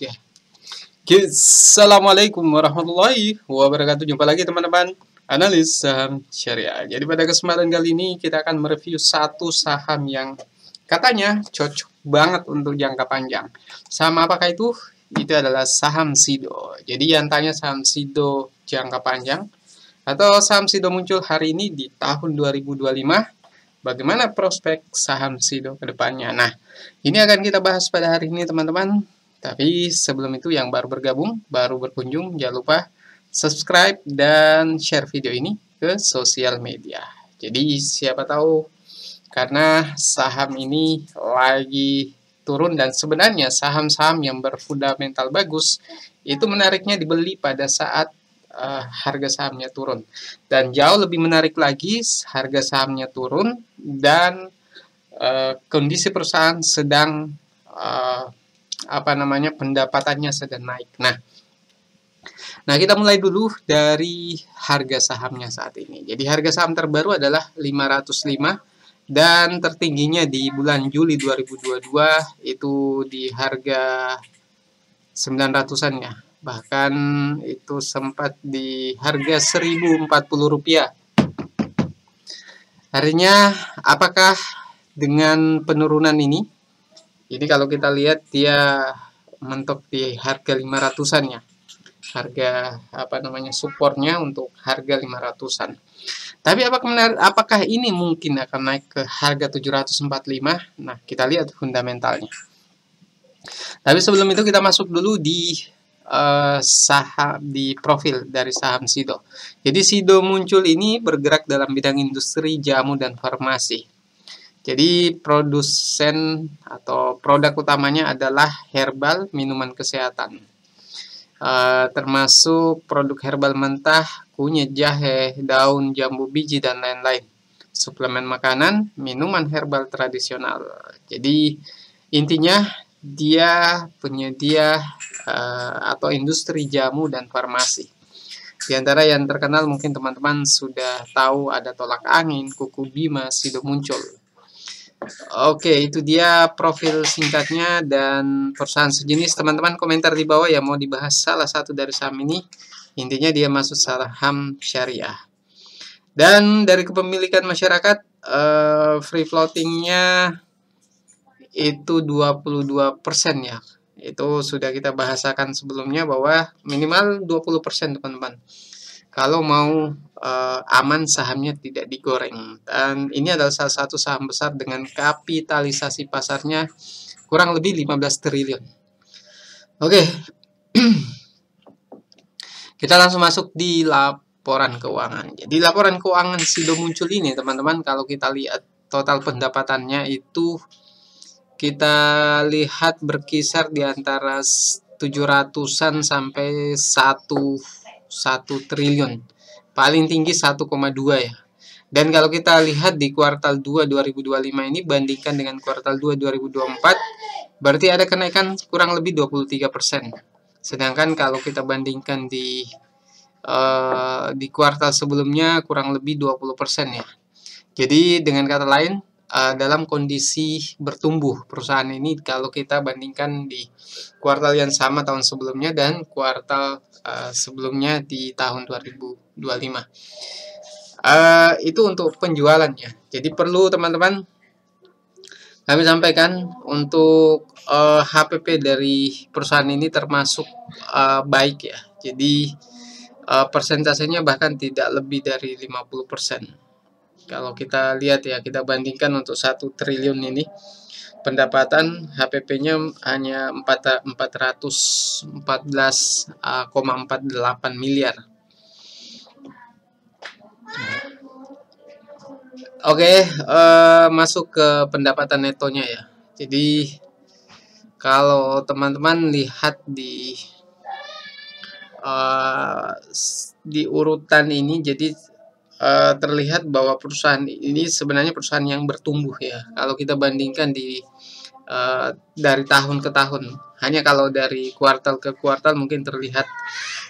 ya. Assalamualaikum warahmatullahi wabarakatuh. Jumpa lagi teman-teman analis saham syariah. Jadi pada kesempatan kali ini kita akan mereview satu saham yang katanya cocok banget untuk jangka panjang. Saham apakah itu? Itu adalah saham Sido. Jadi yang tanya saham Sido jangka panjang atau saham Sido muncul hari ini di tahun 2025, bagaimana prospek saham Sido ke depannya? Nah, ini akan kita bahas pada hari ini teman-teman. Tapi sebelum itu yang baru bergabung, baru berkunjung, jangan lupa subscribe dan share video ini ke sosial media. Jadi siapa tahu karena saham ini lagi turun dan sebenarnya saham-saham yang berfundamental bagus itu menariknya dibeli pada saat harga sahamnya turun. Dan jauh lebih menarik lagi harga sahamnya turun dan kondisi perusahaan sedang pendapatannya sedang naik. Nah, kita mulai dulu dari harga sahamnya saat ini. Jadi harga saham terbaru adalah 505 dan tertingginya di bulan Juli 2022 itu di harga 900-an ya. Bahkan itu sempat di harga 1040 rupiah. Artinya apakah dengan penurunan ini kalau kita lihat dia mentok di harga 500-an ya. Harga supportnya untuk harga 500-an. Tapi apakah ini mungkin akan naik ke harga 745? Nah, kita lihat fundamentalnya. Tapi sebelum itu kita masuk dulu di saham, di profil dari saham Sido. Jadi Sido muncul ini bergerak dalam bidang industri jamu dan farmasi. Jadi produsen atau produk utamanya adalah herbal, minuman kesehatan, termasuk produk herbal mentah, kunyit, jahe, daun, jambu biji, dan lain-lain. Suplemen makanan, minuman herbal tradisional. Jadi intinya dia penyedia atau industri jamu dan farmasi. Di antara yang terkenal mungkin teman-teman sudah tahu ada Tolak Angin, Kuku Bima, Sido muncul. Oke, itu dia profil singkatnya dan perusahaan sejenis. Teman-teman komentar di bawah ya mau dibahas salah satu dari saham ini. Intinya dia masuk saham syariah. Dan dari kepemilikan masyarakat, free floatingnya itu 22% ya. Itu sudah kita bahasakan sebelumnya bahwa minimal 20% teman-teman. Kalau mau aman sahamnya tidak digoreng. Dan ini adalah salah satu saham besar dengan kapitalisasi pasarnya kurang lebih 15 triliun. Oke. Kita langsung masuk di laporan keuangan. Jadi laporan keuangan Sido muncul ini teman-teman, kalau kita lihat total pendapatannya itu kita lihat berkisar di antara 700-an sampai 1 triliun. Paling tinggi 1,2 ya. Dan kalau kita lihat di kuartal 2 2025 ini bandingkan dengan kuartal 2 2024, berarti ada kenaikan kurang lebih 23%. Sedangkan kalau kita bandingkan di kuartal sebelumnya kurang lebih 20% ya. Jadi dengan kata lain dalam kondisi bertumbuh perusahaan ini kalau kita bandingkan di kuartal yang sama tahun sebelumnya dan kuartal sebelumnya di tahun 2025. Itu untuk penjualannya. Jadi perlu teman-teman kami sampaikan untuk HPP dari perusahaan ini termasuk baik ya. Jadi persentasenya bahkan tidak lebih dari 50%. Kalau kita lihat ya, kita bandingkan untuk 1 triliun ini pendapatan HPP-nya hanya 414,48 miliar. Oke, masuk ke pendapatan netonya ya. Jadi kalau teman-teman lihat di urutan ini, jadi terlihat bahwa perusahaan ini sebenarnya perusahaan yang bertumbuh ya. Kalau kita bandingkan dari tahun ke tahun, hanya kalau dari kuartal ke kuartal mungkin terlihat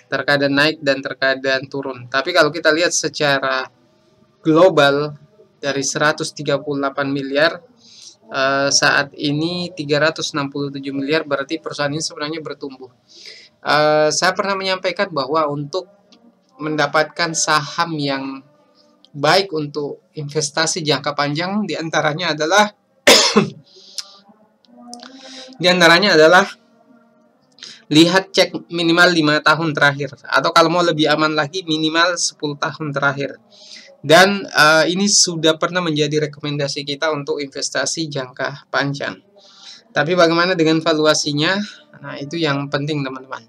terkadang naik dan terkadang turun. Tapi kalau kita lihat secara global dari 138 miliar saat ini 367 miliar, berarti perusahaan ini sebenarnya bertumbuh. Saya pernah menyampaikan bahwa untuk mendapatkan saham yang baik untuk investasi jangka panjang diantaranya adalah lihat cek minimal 5 tahun terakhir, atau kalau mau lebih aman lagi minimal 10 tahun terakhir. Dan ini sudah pernah menjadi rekomendasi kita untuk investasi jangka panjang. Tapi bagaimana dengan valuasinya? Nah, itu yang penting, teman-teman.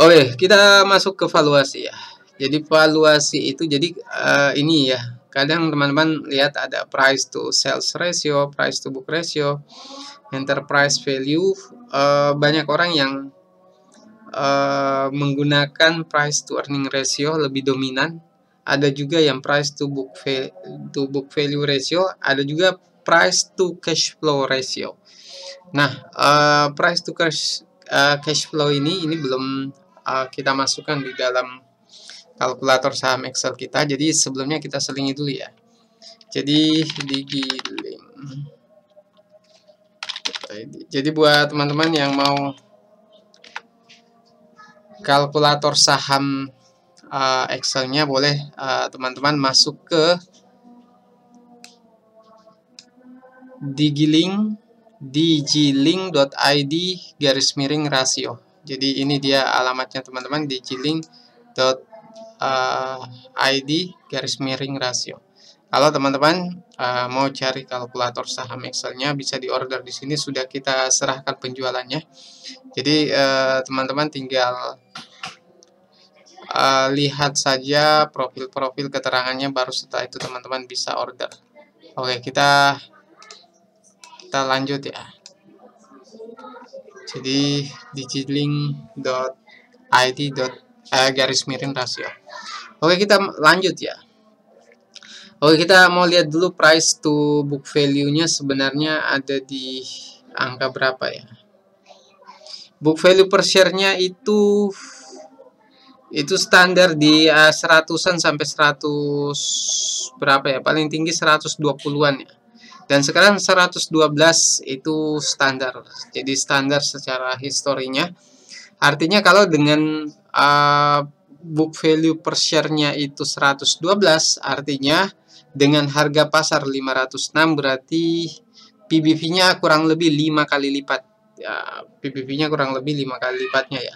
Oke, kita masuk ke valuasi ya. Jadi valuasi itu ini ya. Kadang teman-teman lihat ada price to sales ratio, price to book ratio, enterprise value. Banyak orang yang menggunakan price to earning ratio lebih dominan. Ada juga yang price to book value ratio, ada juga price to cash flow ratio. Nah, price to cash flow ini belum kita masukkan di dalam kalkulator saham Excel kita. Jadi sebelumnya kita selingi dulu ya. Jadi digiling. Jadi buat teman-teman yang mau kalkulator saham Excel-nya, boleh teman-teman masuk ke digilink.id/rasio. Jadi ini dia alamatnya teman-teman, digilink.id/rasio. Kalau teman-teman mau cari kalkulator saham Excel-nya, bisa diorder di sini, sudah kita serahkan penjualannya. Jadi teman-teman tinggal lihat saja profil-profil keterangannya, baru setelah itu teman-teman bisa order. Oke, kita lanjut ya. Jadi digilink.id/rasio. Oke, kita lanjut ya. Oke, kita mau lihat dulu price to book value-nya sebenarnya ada di angka berapa ya. Book value per share-nya itu standar di 100-an sampai 100 berapa ya, paling tinggi 120-an ya. Dan sekarang 112 itu standar. Jadi standar secara historinya. Artinya kalau dengan book value per share-nya itu 112, artinya dengan harga pasar 506, berarti PBV-nya kurang lebih 5 kali lipat. Ya, PBV-nya kurang lebih 5 kali lipatnya ya.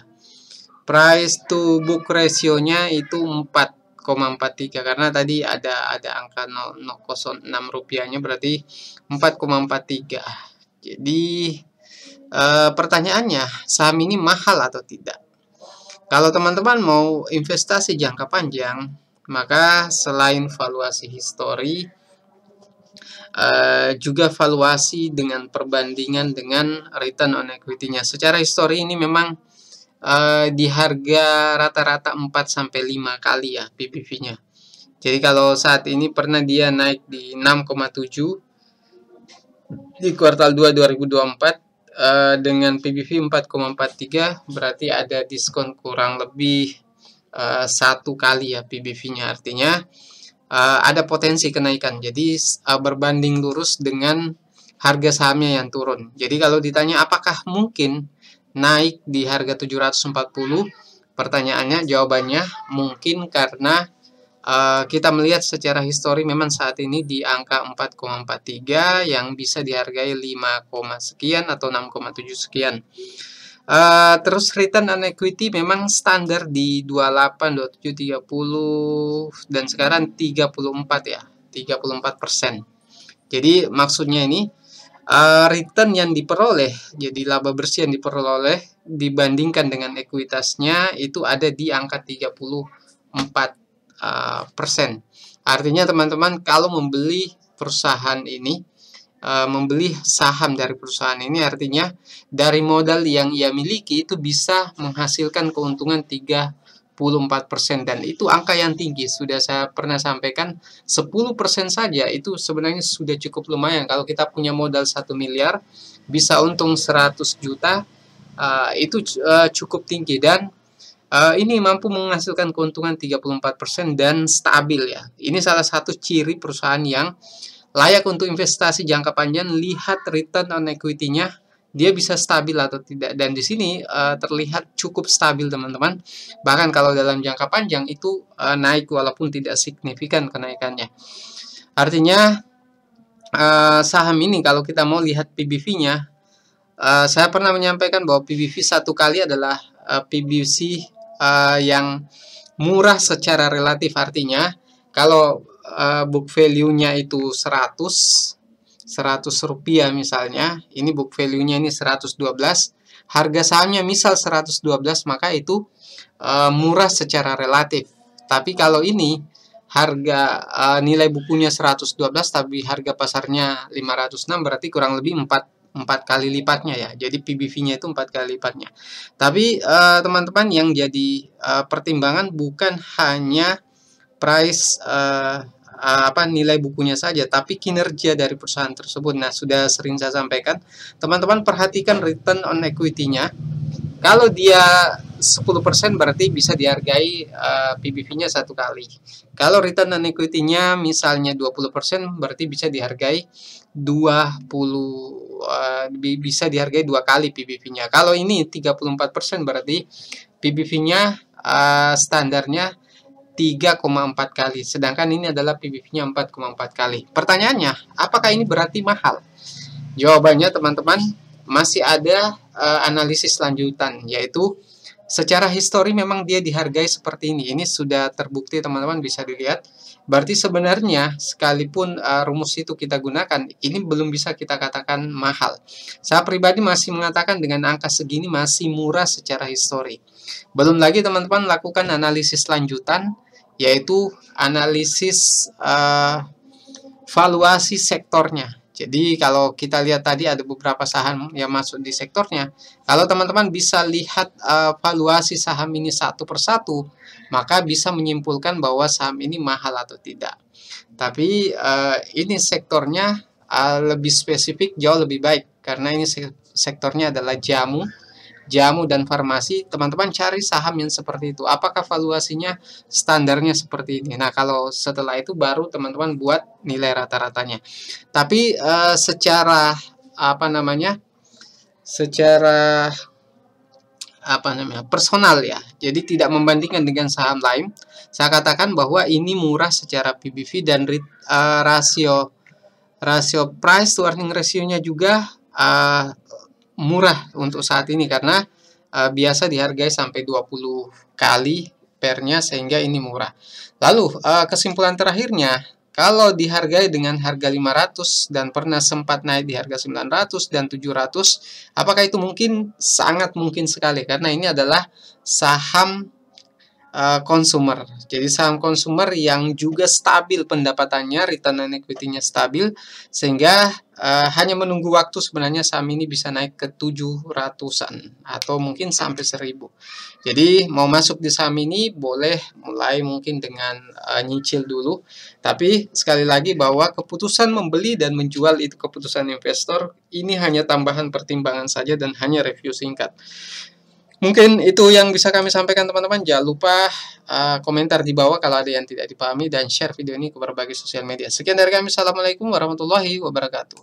Price to book ratio-nya itu 4,43, karena tadi ada angka 0,06 rupiahnya, berarti 4,43. Jadi pertanyaannya, saham ini mahal atau tidak? Kalau teman-teman mau investasi jangka panjang, maka selain valuasi histori, juga valuasi dengan perbandingan dengan return on equity-nya. Secara histori ini memang di harga rata-rata 4-5 kali ya PBV-nya. Jadi kalau saat ini pernah dia naik di 6,7 di kuartal 2 2024 dengan PBV 4,43, berarti ada diskon kurang lebih 1 kali ya PBV-nya. Artinya ada potensi kenaikan. Jadi berbanding lurus dengan harga sahamnya yang turun. Jadi kalau ditanya apakah mungkin naik di harga 740, pertanyaannya, jawabannya mungkin, karena kita melihat secara histori memang saat ini di angka 4,43 yang bisa dihargai 5, sekian atau 6,7 sekian. Terus return on equity memang standar di 28, 27, 30 dan sekarang 34 ya, 34%. Jadi maksudnya ini return yang diperoleh, jadi laba bersih yang diperoleh dibandingkan dengan ekuitasnya itu ada di angka 34%. Artinya teman-teman kalau membeli perusahaan ini, membeli saham dari perusahaan ini, artinya dari modal yang ia miliki itu bisa menghasilkan keuntungan 34%, dan itu angka yang tinggi. Sudah saya pernah sampaikan, 10% saja itu sebenarnya sudah cukup lumayan. Kalau kita punya modal 1 miliar bisa untung 100 juta, itu cukup tinggi. Dan Ini mampu menghasilkan keuntungan 34% dan stabil ya. Ini salah satu ciri perusahaan yang layak untuk investasi jangka panjang. Lihat return on equity-nya, dia bisa stabil atau tidak. Dan di sini terlihat cukup stabil teman-teman. Bahkan kalau dalam jangka panjang itu naik walaupun tidak signifikan kenaikannya. Artinya saham ini kalau kita mau lihat PBV-nya, saya pernah menyampaikan bahwa PBV satu kali adalah PBV yang murah secara relatif. Artinya kalau book value-nya itu 100 rupiah misalnya, ini book value-nya ini 112, harga sahamnya misal 112, maka itu murah secara relatif. Tapi kalau ini harga nilai bukunya 112 tapi harga pasarnya 506, berarti kurang lebih 4 kali lipatnya ya. Jadi PBV-nya itu 4 kali lipatnya. Tapi teman-teman, yang jadi pertimbangan bukan hanya price nilai bukunya saja, tapi kinerja dari perusahaan tersebut. Nah, sudah sering saya sampaikan, teman-teman perhatikan return on equity-nya. Kalau dia 10% berarti bisa dihargai PBV-nya satu kali. Kalau return on equity-nya misalnya 20%, berarti bisa dihargai 2 kali PBV-nya. Kalau ini 34%, berarti PBV-nya standarnya 3,4 kali. Sedangkan ini adalah PBV-nya 4,4 kali. Pertanyaannya, apakah ini berarti mahal? Jawabannya teman-teman, masih ada analisis lanjutan, yaitu secara histori memang dia dihargai seperti ini. Ini sudah terbukti teman-teman, bisa dilihat. Berarti sebenarnya sekalipun rumus itu kita gunakan, ini belum bisa kita katakan mahal. Saya pribadi masih mengatakan dengan angka segini masih murah secara histori. Belum lagi teman-teman lakukan analisis lanjutan, yaitu analisis valuasi sektornya. Jadi kalau kita lihat tadi ada beberapa saham yang masuk di sektornya. Kalau teman-teman bisa lihat valuasi saham ini satu persatu, maka bisa menyimpulkan bahwa saham ini mahal atau tidak. Tapi ini sektornya lebih spesifik, jauh lebih baik. Karena ini sektornya adalah jamu dan farmasi. Teman-teman cari saham yang seperti itu. Apakah valuasinya standarnya seperti ini? Nah, kalau setelah itu baru teman-teman buat nilai rata-ratanya. Tapi secara personal ya. Jadi tidak membandingkan dengan saham lain. Saya katakan bahwa ini murah secara PBV dan rasio price to earning ratio-nya juga murah untuk saat ini, karena biasa dihargai sampai 20 kali pernya, sehingga ini murah. Lalu kesimpulan terakhirnya, kalau dihargai dengan harga 500 dan pernah sempat naik di harga 900 dan 700, apakah itu mungkin? Sangat mungkin sekali, karena ini adalah saham consumer. Jadi saham consumer yang juga stabil pendapatannya, return on equity-nya stabil, sehingga hanya menunggu waktu sebenarnya saham ini bisa naik ke 700-an atau mungkin sampai 1000. Jadi mau masuk di saham ini boleh mulai mungkin dengan nyicil dulu. Tapi sekali lagi bahwa keputusan membeli dan menjual itu keputusan investor, ini hanya tambahan pertimbangan saja dan hanya review singkat. Mungkin itu yang bisa kami sampaikan teman-teman. Jangan lupa komentar di bawah kalau ada yang tidak dipahami dan share video ini ke berbagai sosial media. Sekian dari kami. Assalamualaikum warahmatullahi wabarakatuh.